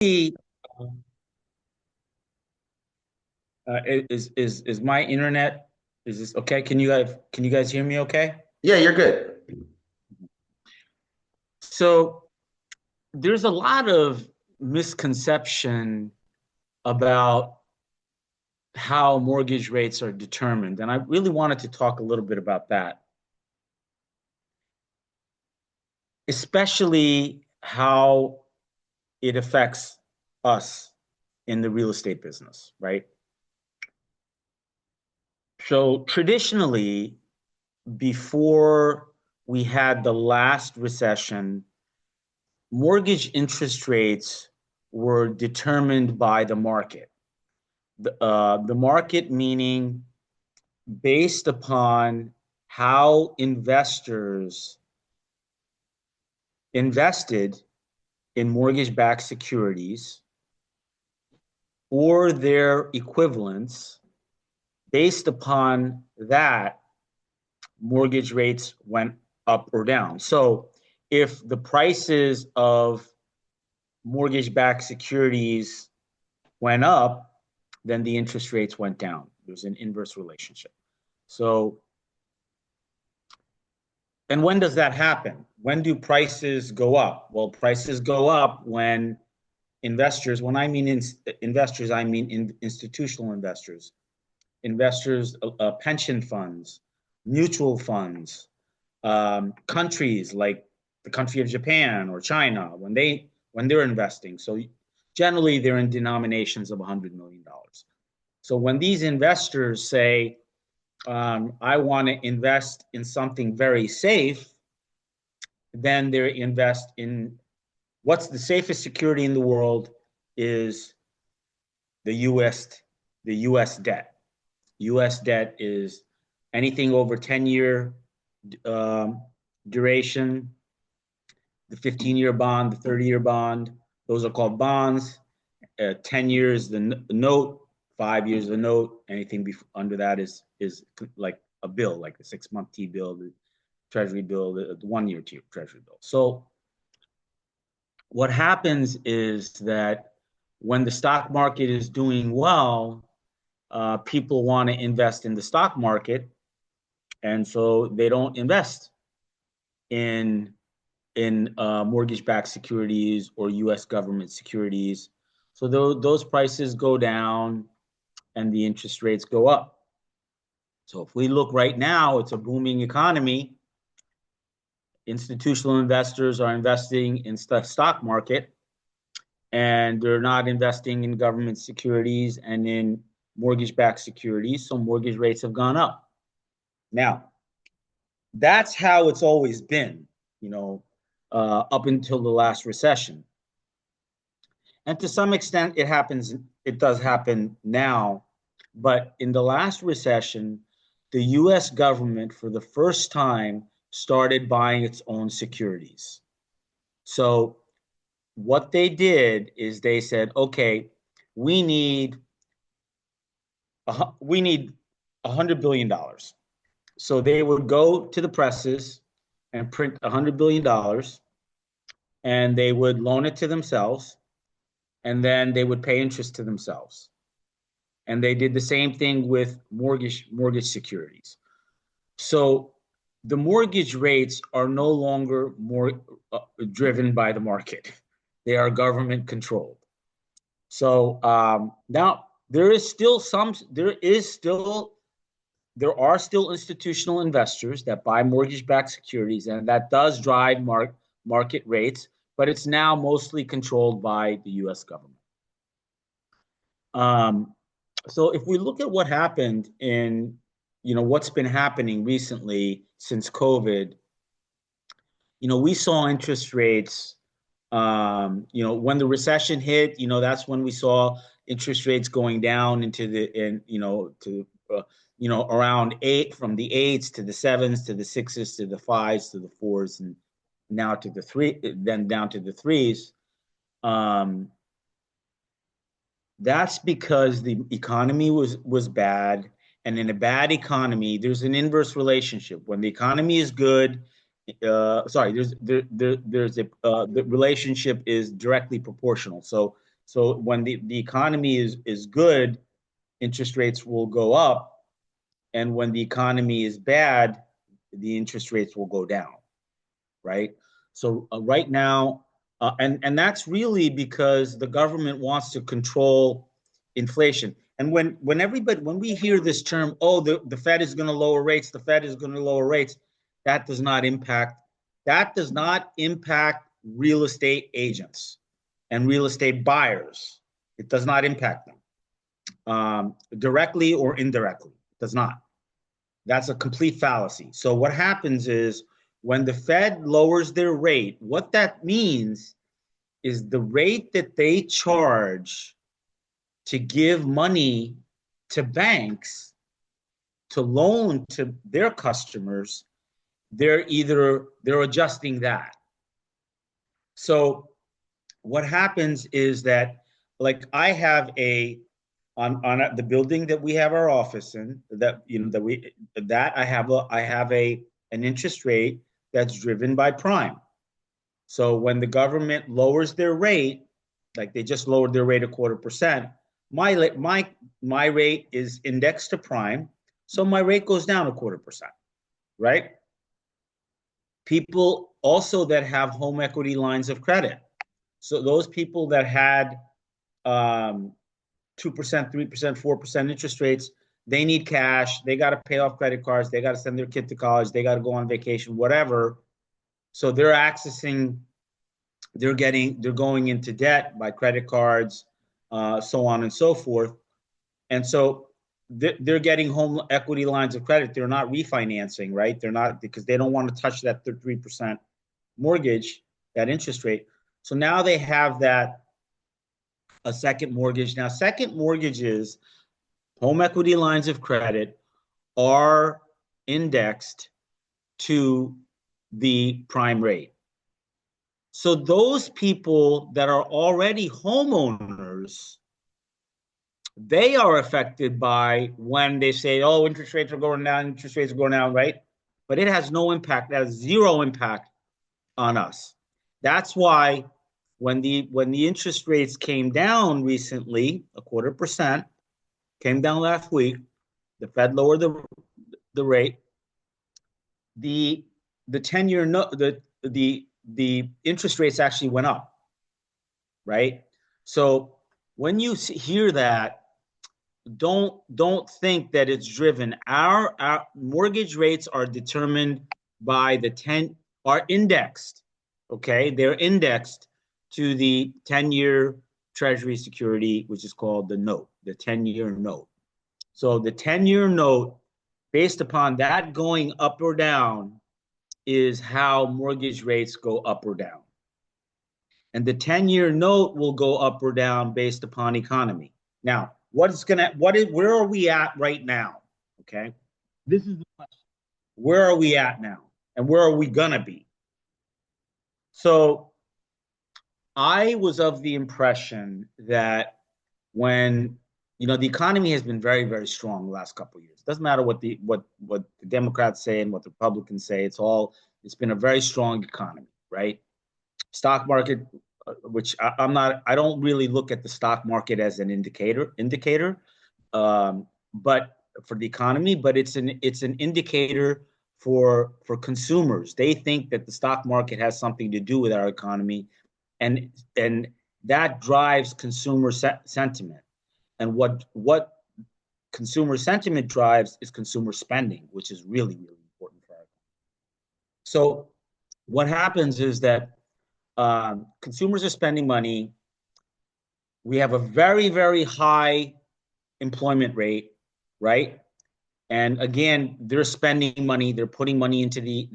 Is my internet, is this okay? Can you guys hear me okay? Yeah, you're good. So there's a lot of misconception about how mortgage rates are determined, and I really wanted to talk a little bit about that, especially how it affects us in the real estate business, right? So traditionally, before we had the last recession, mortgage interest rates were determined by the market. The market meaning based upon how investors invested in mortgage-backed securities or their equivalents. Based upon that, mortgage rates went up or down. So if the prices of mortgage-backed securities went up, then the interest rates went down. There's an inverse relationship. So, and when does that happen? When do prices go up? Well, prices go up when investors, when I mean investors, I mean institutional investors, pension funds, mutual funds, countries like the country of Japan or China, when they're investing. So generally, they're in denominations of $100 million. So when these investors say, I want to invest in something very safe, then they invest in what's the safest security in the world is the U.S. the U.S. debt. U.S. debt is anything over 10-year um, duration, the 15-year bond, the 30-year bond. Those are called bonds. 10 years the note, 5 years the note. Anything under that is like a bill, like the 6-month T bill, the Treasury bill, the 1-year Treasury bill. So what happens is that when the stock market is doing well, people want to invest in the stock market, and so they don't invest in mortgage-backed securities or U.S. government securities. So those prices go down and the interest rates go up. So if we look right now, it's a booming economy. Institutional investors are investing in the stock market, and they're not investing in government securities and in mortgage-backed securities. So mortgage rates have gone up. Now, that's how it's always been, you know, up until the last recession. And to some extent, it does happen now. But in the last recession, the US government, for the first time, started buying its own securities. So what they did is they said, okay, we need we need $100 billion. So they would go to the presses and print $100 billion, and they would loan it to themselves, and then they would pay interest to themselves. And they did the same thing with mortgage securities. So the mortgage rates are no longer more driven by the market; they are government controlled. So now there are still institutional investors that buy mortgage-backed securities, and that does drive market rates, but it's now mostly controlled by the U.S. government. Um, so if we look at what happened what's been happening recently since COVID, we saw interest rates. When the recession hit, that's when we saw interest rates going down into the in you know to around eight, from the eights to the sevens to the sixes to the fives to the fours, and now to the three, then down to the threes. Um, that's because the economy was bad, and in a bad economy, there's an inverse relationship. When the economy is good, sorry, there's a the relationship is directly proportional. So So when the economy is good, interest rates will go up. And when the economy is bad, the interest rates will go down, right? So right now, and that's really because the government wants to control inflation. And when we hear this term, oh, the Fed is going to lower rates, the Fed is going to lower rates, that does not impact that does not impact real estate agents and real estate buyers. It does not impact them directly or indirectly. It does not. That's a complete fallacy. So what happens is when the Fed lowers their rate, what that means is the rate that they charge to give money to banks to loan to their customers, they're adjusting that. So what happens is that, like, I have a on the building that we have our office in, that I have a an interest rate that's driven by prime. So when the government lowers their rate, like they just lowered their rate 1/4%, my rate is indexed to prime, so my rate goes down 1/4%, right? People also that have home equity lines of credit, so those people that had 2%, 3%, 4% interest rates, they need cash. They got to pay off credit cards. They got to send their kid to college. They got to go on vacation, whatever. So they're going into debt by credit cards, so on and so forth. And so they're getting home equity lines of credit. They're not refinancing, right? They're not, because they don't want to touch that 3% mortgage, that interest rate. So now they have that a second mortgage. Now, second mortgages, home equity lines of credit, are indexed to the prime rate. So those people that are already homeowners, they are affected by when they say, oh, interest rates are going down, interest rates are going down, right? But it has no impact. That has zero impact on us. That's why when the interest rates came down recently, 1/4%, came down last week, the Fed lowered the rate. The 10-year no the interest rates actually went up, right? So when you hear that, don't think that it's driven. Our mortgage rates are determined by the 10, are indexed. Okay, they're indexed to the 10-year Treasury security, which is called the note, the 10-year note. So the 10-year note, based upon that going up or down, is how mortgage rates go up or down. And the 10-year note will go up or down based upon economy. Now, where are we at right now? Okay. This is the question. Where are we at now? And where are we gonna be? So I was of the impression that when the economy has been very, very strong the last couple of years. It doesn't matter what the Democrats say and what the Republicans say. It's been a very strong economy, right? Stock market, which I don't really look at the stock market as an indicator, but for the economy, but it's an indicator for consumers. They think that the stock market has something to do with our economy, and that drives consumer sentiment. And what consumer sentiment drives is consumer spending, which is really, really important for our economy. So what happens is that consumers are spending money. We have a very, very high employment rate, right? And again, they're spending money. They're putting money into the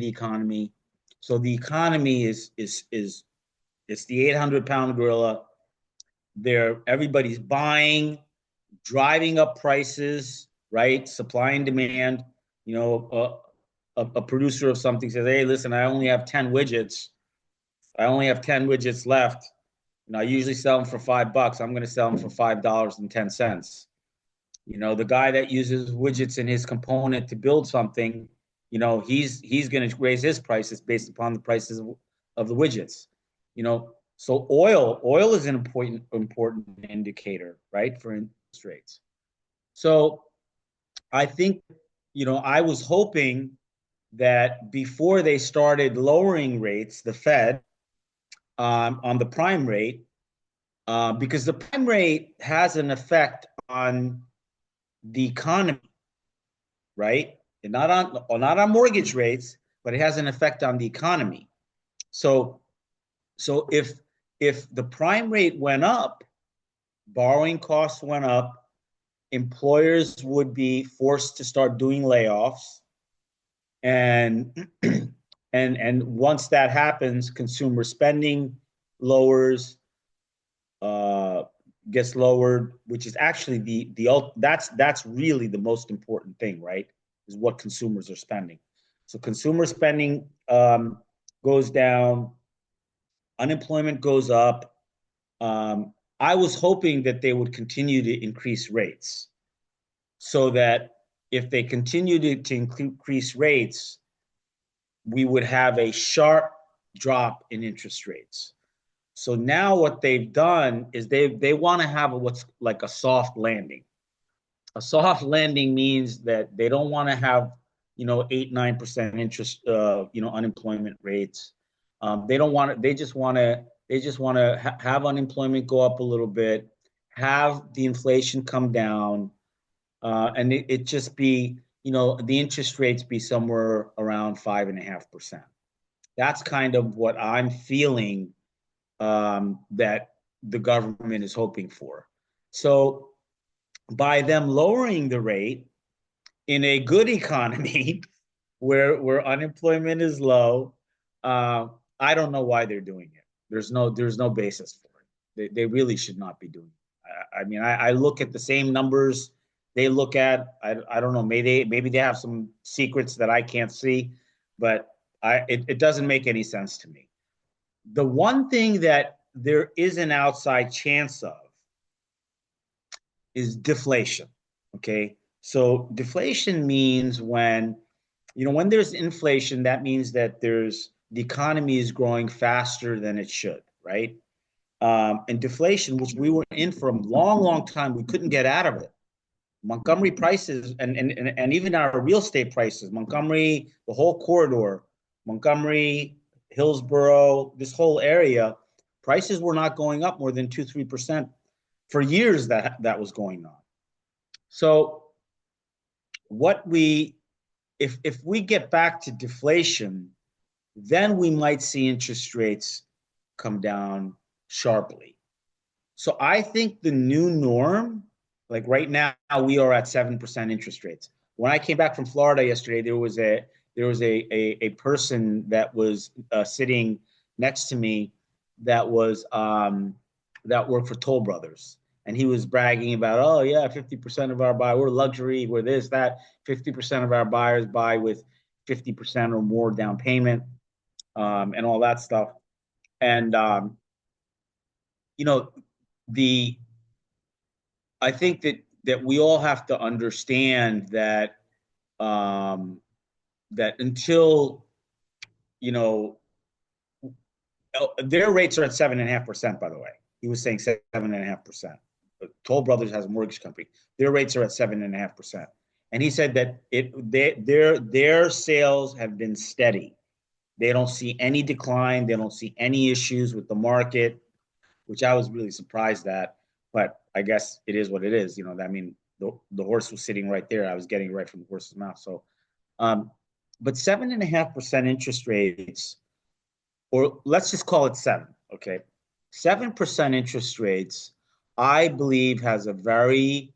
economy. So the economy is it's the 800-pound gorilla. Everybody's buying, driving up prices, right? Supply and demand. A producer of something says, "Hey, listen, I only have 10 widgets. I only have 10 widgets left. I usually sell them for $5. I'm going to sell them for $5.10. The guy that uses widgets in his component to build something, he's going to raise his prices based upon the prices of the widgets. So oil is an important indicator, right, for interest rates. So I think, I was hoping that before they started lowering rates, the Fed, on the prime rate, because the prime rate has an effect on the economy, right? And not on mortgage rates, but it has an effect on the economy. So so if the prime rate went up, borrowing costs went up, employers would be forced to start doing layoffs, and and once that happens, consumer spending lowers, uh, gets lowered, which is actually that's really the most important thing, right? Is what consumers are spending. So consumer spending goes down, unemployment goes up. I was hoping that they would continue to increase rates, so that if they continue to increase rates, we would have a sharp drop in interest rates. So now what they've done is they want to have what's like a soft landing. A soft landing means that they don't want to have 8-9% interest, unemployment rates. They don't want to. They just want to have unemployment go up a little bit, have the inflation come down, and it just be the interest rates be somewhere around 5.5%. That's kind of what I'm feeling, that the government is hoping for. So by them lowering the rate in a good economy where unemployment is low, uh, I don't know why they're doing it. There's no basis for it. They really should not be doing it. I mean, I look at the same numbers they look at. I don't know. Maybe they have some secrets that I can't see, but it doesn't make any sense to me. The one thing that there is an outside chance of is deflation. Okay. So deflation means when there's inflation, that means that the economy is growing faster than it should, right? And deflation, which we were in for a long, long time, we couldn't get out of it. Montgomery prices and even our real estate prices, Montgomery, the whole corridor, Montgomery, Hillsborough, this whole area, prices were not going up more than 2-3% for years. That was going on. So what we if we get back to deflation, then we might see interest rates come down sharply. So I think the new norm, like right now, we are at 7% interest rates. When I came back from Florida yesterday, there was a person that was sitting next to me that was that worked for Toll Brothers, and he was bragging about, oh yeah, 50% of our buy, we're luxury, we're this that, 50% of our buyers buy with 50% or more down payment, and all that stuff. And you know the I think that we all have to understand um, that until you know their rates are at 7.5%. By the way, he was saying 7.5%. Toll Brothers has a mortgage company. Their rates are at 7.5%, and he said that their sales have been steady. They don't see any decline. They don't see any issues with the market, which I was really surprised at. But I guess it is what it is. I mean, the horse was sitting right there. I was getting it right from the horse's mouth. So, um, but 7.5% interest rates, or let's just call it seven, okay? 7% interest rates, I believe, has a very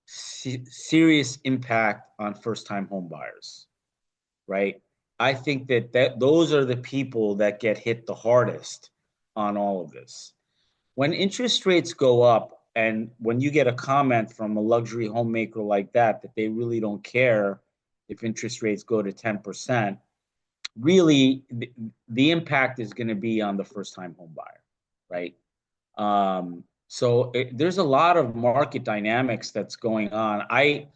serious impact on first-time home buyers, right? I think that those are the people that get hit the hardest on all of this. When interest rates go up, and when you get a comment from a luxury homemaker like that they really don't care if interest rates go to 10%, really the impact is going to be on the first time home buyer, right? There's a lot of market dynamics that's going on. I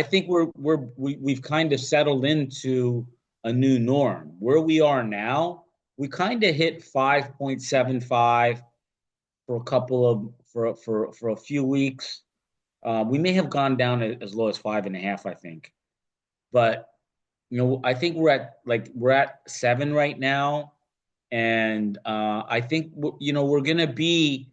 think we've kind of settled into a new norm. Where we are now, we kind of hit 5.75 for a couple of for a few weeks. We may have gone down as low as 5.5, I think. But I think we're at 7 right now, and I think we're gonna be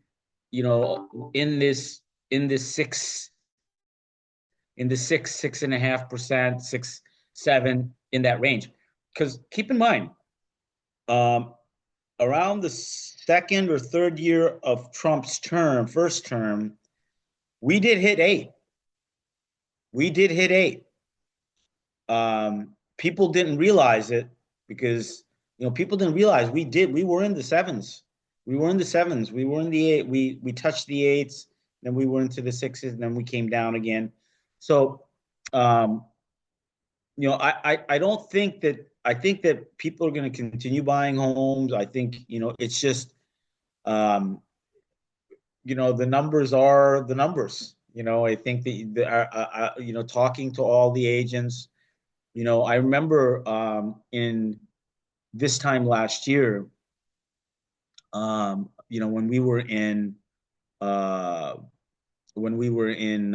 in this 6.5%, 6, 7 in that range. Because keep in mind, um, around the second or third year of Trump's first term, we did hit 8. We did hit 8. People didn't realize it because people didn't realize we did. We were in the sevens. We were in the sevens. We were in the 8. We touched the 8s. Then we were into the 6s. And then we came down again. So, um, I don't think that. I think that people are going to continue buying homes. I think it's just um, the numbers are the numbers. I think talking to all the agents. I remember in this time last year, when we were in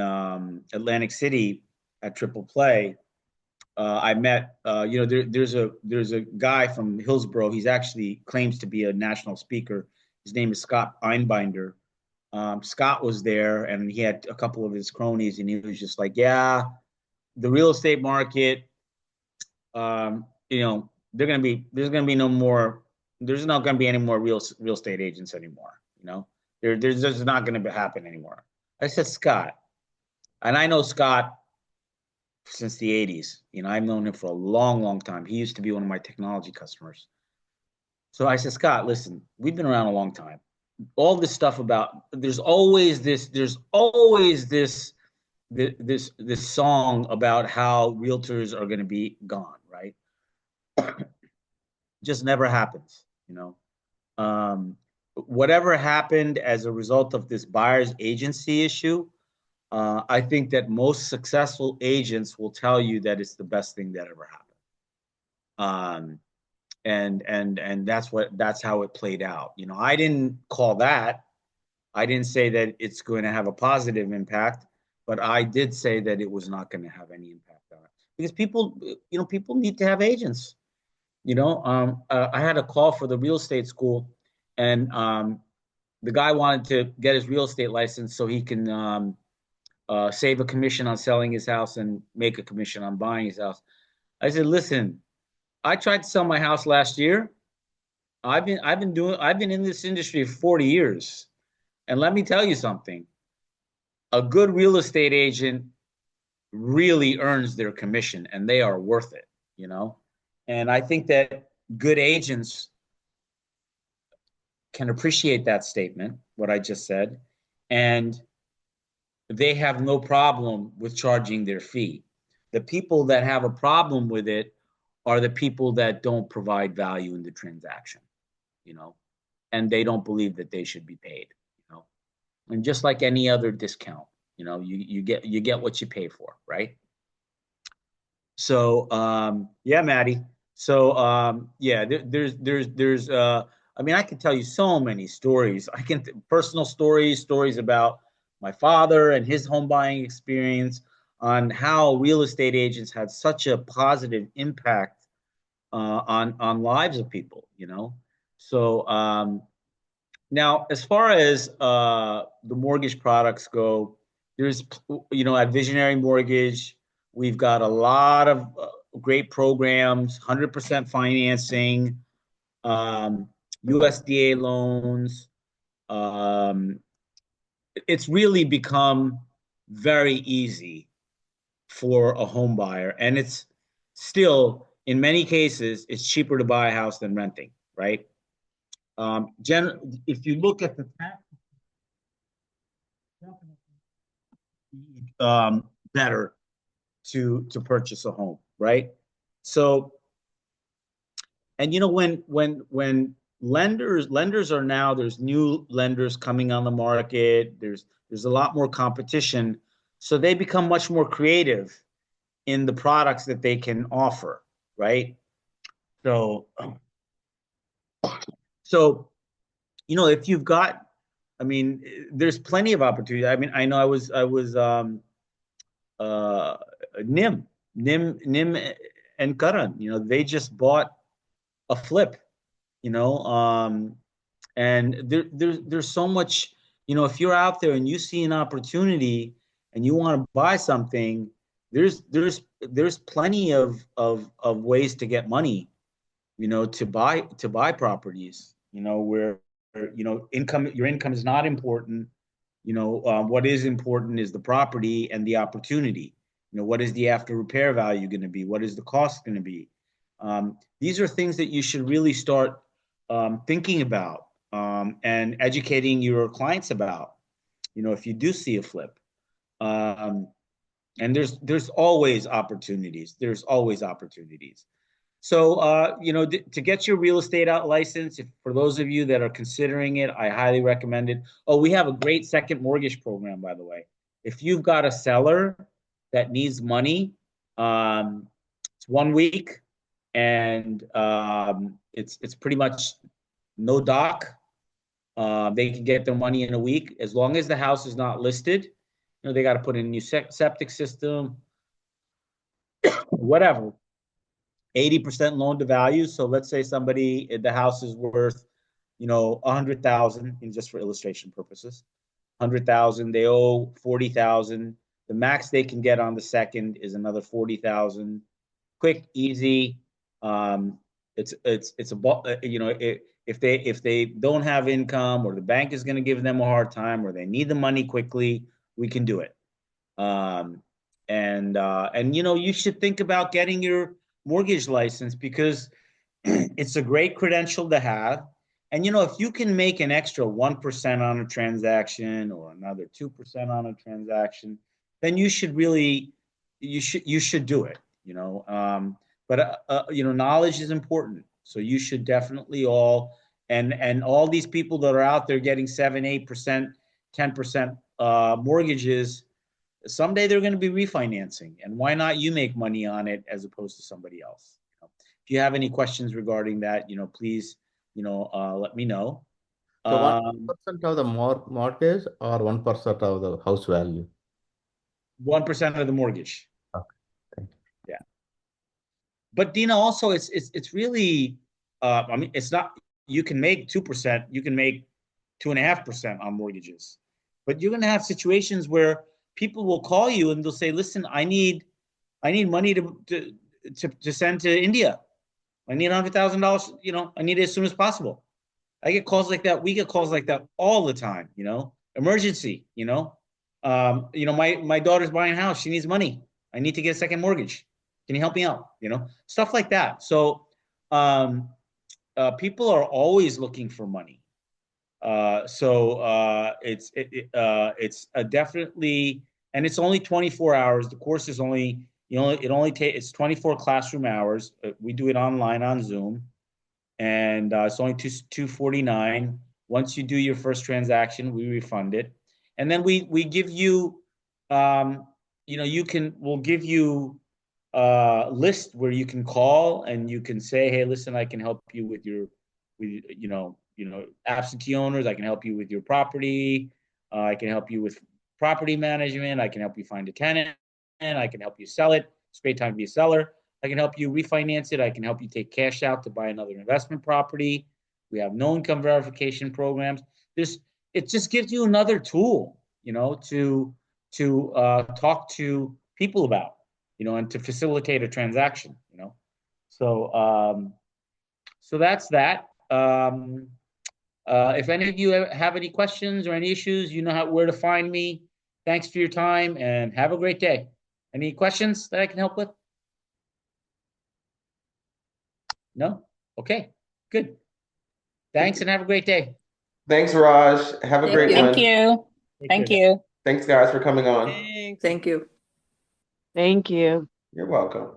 uh, Atlantic City at Triple Play. I met, there's a guy from Hillsborough. He's actually claims to be a national speaker. His name is Scott Einbinder. Scott was there, and he had a couple of his cronies, and he was just like, "Yeah, the real estate market, there's gonna be no more. There's not gonna be any more real estate agents anymore. There's just not gonna happen anymore." I said, Scott, and I know Scott since the 80s. I've known him for a long, long time. He used to be one of my technology customers. So I said, Scott, listen, we've been around a long time. All this stuff about there's always this song about how realtors are going to be gone, right? Just never happens. Whatever happened as a result of this buyer's agency issue, I think that most successful agents will tell you that it's the best thing that ever happened. And that's how it played out. I didn't call that. I didn't say that it's going to have a positive impact, but I did say that it was not going to have any impact on it because people need to have agents. I had a call for the real estate school, and the guy wanted to get his real estate license so he can save a commission on selling his house and make a commission on buying his house. I said, listen, I tried to sell my house last year. I've been in this industry for 40 years. And let me tell you something. A good real estate agent really earns their commission and they are worth it. And I think that good agents can appreciate that statement, what I just said, and they have no problem with charging their fee. The people that have a problem with it are the people that don't provide value in the transaction, you know, and they don't believe that they should be paid. And just like any other discount, you get what you pay for, right? So yeah, Maddie. So yeah, there's I mean, I can tell you so many stories. I can personal stories about my father and his home buying experience on how real estate agents had such a positive impact on lives of people. So now, as far as the mortgage products go, there's, at Visionary Mortgage, we've got a lot of great programs, 100% financing, USDA loans. Um, it's really become very easy for a home buyer, and it's still, in many cases, it's cheaper to buy a house than renting, right? If you look at the tax, better to purchase a home, right? So, and when lenders are now, there's new lenders coming on the market. There's a lot more competition, so they become much more creative in the products that they can offer, right? So So, if you've got, I mean, there's plenty of opportunity. I mean, I know I was uh, Nim and Karan. They just bought a flip. You know, and there's so much. If you're out there and you see an opportunity and you want to buy something, there's plenty of ways to get money. To buy properties. Where your income is not important. What is important is the property and the opportunity. What is the after repair value going to be? What is the cost going to be? These are things that you should really start thinking about, and educating your clients about. If you do see a flip, um, and there's always opportunities. There's always opportunities. So, to get your real estate out license, for those of you that are considering it, I highly recommend it. Oh, we have a great second mortgage program, by the way. If you've got a seller that needs money, it's 1 week, and it's pretty much no doc. They can get their money in a week as long as the house is not listed. They got to put in a new septic system, whatever. 80% loan to value. So let's say the house is worth, 100,000, just for illustration purposes. 100,000, they owe 40,000. The max they can get on the second is another 40,000. Quick, easy. It's if they don't have income, or the bank is going to give them a hard time, or they need the money quickly, we can do it. Um, and you should think about getting your mortgage license, because it's a great credential to have. And if you can make an extra 1% on a transaction, or another 2% on a transaction, then you should do it. But knowledge is important. So you should definitely and all these people that are out there getting 7, 8%, 10% mortgages, someday they're going to be refinancing, and why not you make money on it as opposed to somebody else? If you have any questions regarding that, please, let me know. So um, 1% of the mortgage or 1% of the house value? 1% of the mortgage. Okay, thank you. Yeah. But Dina, also, it's really, I mean, it's not, you can make 2%, you can make 2.5% on mortgages, but you're going to have situations where people will call you and they'll say, listen, I need money to send to India. I need $100,000. I need it as soon as possible. I get calls like that. We get calls like that all the time. Emergency. My daughter's buying a house. She needs money. I need to get a second mortgage. Can you help me out? Stuff like that. So, people are always looking for money. It's definitely, and it's only 24 hours. The course is only, it only takes, it's 24 classroom hours. We do it online on Zoom, and it's only 249. Once you do your first transaction, we refund it, and then we give you, we'll give you a list where you can call and you can say, hey, listen, I can help you with absentee owners. I can help you with your property. I can help you with property management. I can help you find a tenant, and I can help you sell it. It's a great time to be a seller. I can help you refinance it. I can help you take cash out to buy another investment property. We have no income verification programs. It just gives you another tool, to talk to people about, and to facilitate a transaction. So that's that. If any of you have any questions or any issues, you know where to find me. Thanks for your time, and have a great day. Any questions that I can help with? No? Okay, good. Thanks, and have a great day. Thanks, Raj. Have a Thank great you. Thank one. you. Take Thank care. you. Thanks, guys, for coming on. Thank you. Thank you. You're welcome.